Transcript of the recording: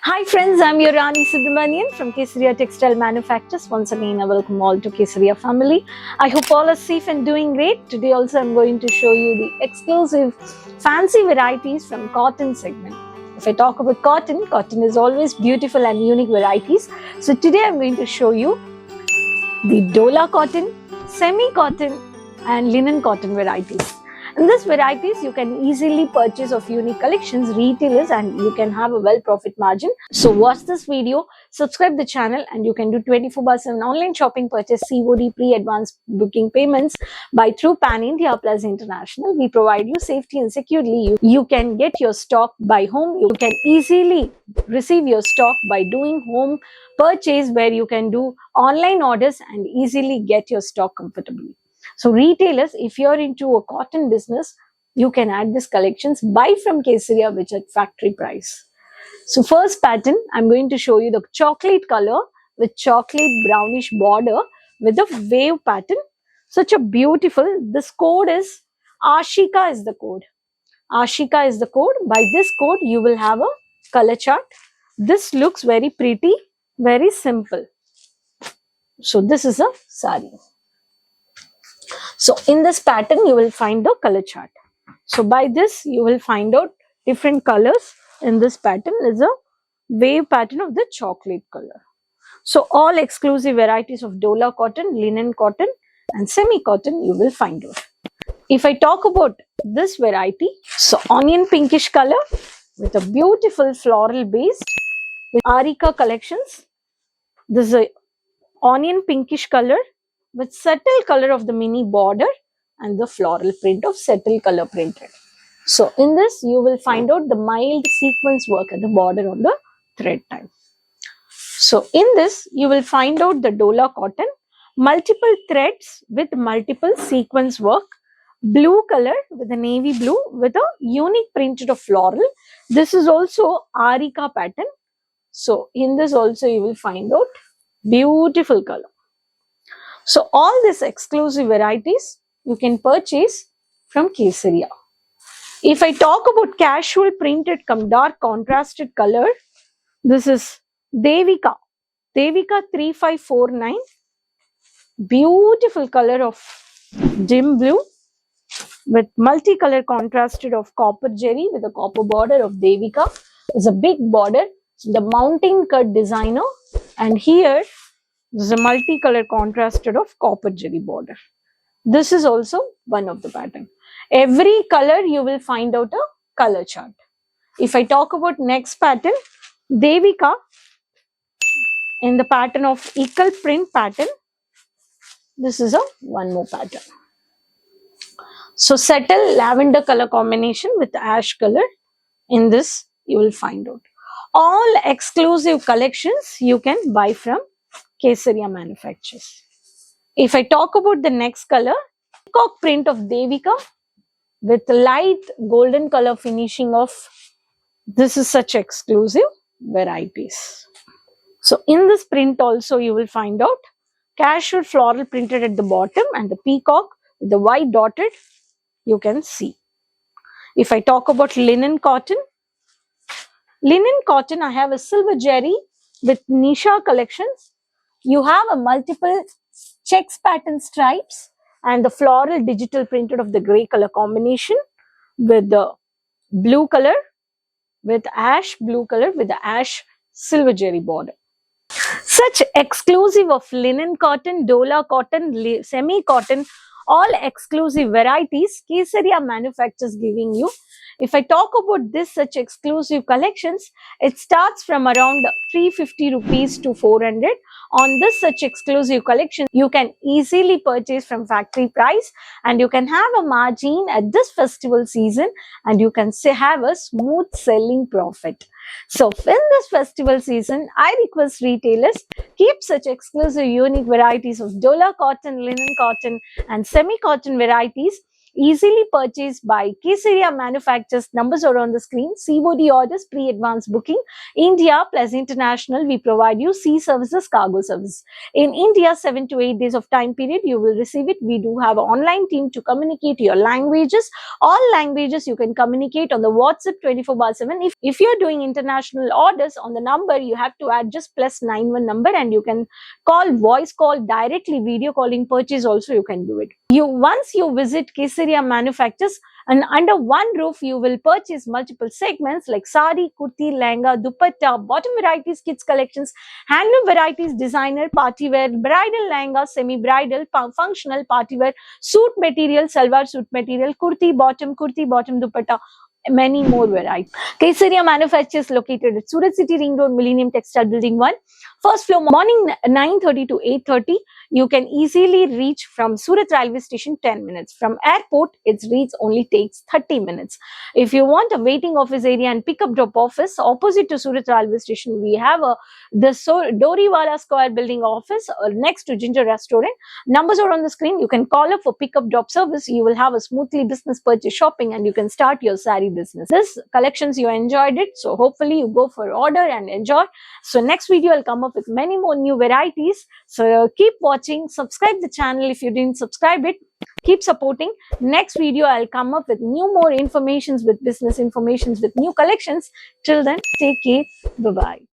Hi friends, I'm your Rani Subramanian from Kesaria Textile Manufacturers. Once again, I welcome all to Kesaria family. I hope all are safe and doing great. Today also I'm going to show you the exclusive fancy varieties from cotton segment. If I talk about cotton is always beautiful and unique varieties. So today I'm going to show you the Dola cotton, semi-cotton and linen cotton varieties. In these varieties, you can easily purchase of unique collections, retailers, and you can have a well profit margin. So watch this video, subscribe the channel, and you can do 24/7 online shopping, purchase COD, pre-advance booking payments by through Pan India plus International. We provide you safety and securely. You can get your stock by home. You can easily receive your stock by doing home purchase where you can do online orders and easily get your stock comfortably. So retailers, if you're into a cotton business, you can add these collections, buy from Kesaria which at factory price. So first pattern, I'm going to show you the chocolate color with chocolate brownish border with a wave pattern. Such a beautiful, this code is, Ashika is the code. Ashika is the code. By this code, you will have a color chart. This looks very pretty, very simple. So this is a sari. So in this pattern, you will find the color chart. So by this, you will find out different colors. In this pattern is a wave pattern of the chocolate color. So all exclusive varieties of Dola cotton, linen cotton and semi-cotton you will find out. If I talk about this variety, so onion pinkish color with a beautiful floral base with Arika collections. This is a onion pinkish color with subtle color of the mini border and the floral print of subtle color printed. So in this you will find out the mild sequence work at the border on the thread type. So in this you will find out the Dola cotton, multiple threads with multiple sequence work, blue color with a navy blue with a unique printed of floral. This is also Arika pattern. So in this also you will find out beautiful color. So all these exclusive varieties you can purchase from Kesaria. If I talk about casual printed come dark contrasted color, this is Devika 3549. Beautiful color of dim blue with multicolor contrasted of copper jerry with a copper border of Devika. It's a big border, the mountain cut designer, and here this is a multicolor contrasted of copper jerry border. This is also one of the pattern. Every color you will find out a color chart. If I talk about next pattern, Devika in the pattern of equal print pattern. This is a one more pattern. So subtle lavender color combination with ash color. In this you will find out. All exclusive collections you can buy from Kesaria manufacturers. If I talk about the next color, peacock print of Devika with light golden color finishing of, this is such exclusive varieties. So in this print also you will find out casual floral printed at the bottom and the peacock with the white dotted you can see. If I talk about linen cotton I have a silver jerry with Nisha collections. You have a multiple checks pattern stripes and the floral digital printed of the gray color combination with the blue color with ash blue color with the ash silver jerry border. Such exclusive of linen cotton, Dola cotton, semi-cotton, all exclusive varieties Kesaria manufacturers giving you. If I talk about this such exclusive collections, it starts from around 350 rupees to 400. On this such exclusive collection, you can easily purchase from factory price and you can have a margin at this festival season and you can have a smooth selling profit. So in this festival season, I request retailers keep such exclusive unique varieties of Dola cotton, linen cotton and semi-cotton varieties easily purchased by Kesaria Manufacturers. Numbers are on the screen. COD orders, pre-advance booking. India plus international, we provide you sea services, cargo service. In India, 7 to 8 days of time period, you will receive it. We do have an online team to communicate your languages. All languages you can communicate on the WhatsApp 24/7. If you're doing international orders, on the number you have to add just +91 number, and you can call, voice call directly, video calling, purchase also you can do it. Once you visit Kesaria Manufacturers, and under one roof you will purchase multiple segments like sari, kurti, lehenga, dupatta, bottom varieties, kids collections, handloom varieties, designer, party wear, bridal lehenga, semi-bridal, functional, party wear, suit material, salwar suit material, kurti bottom dupatta, many more varieties. Kesaria Manufacturers located at Surat City Ring Road, Millennium Textile Building 1. First floor, morning 9:30 to 8:30. You can easily reach from Surat Railway Station 10 minutes. From airport, its reach only takes 30 minutes. If you want a waiting office area and pick up drop office, opposite to Surat Railway Station, we have the Doriwala Square building office next to Ginger Restaurant. Numbers are on the screen. You can call up for pick up drop service. You will have a smoothly business purchase shopping, and you can start your saree business. This collections, you enjoyed it, so hopefully you go for order and enjoy. So next video I'll come up with many more new varieties. So keep watching, subscribe the channel if you didn't subscribe it. Keep supporting. Next video I'll come up with more informations, with business informations, with new collections. Till then, take care. Bye bye.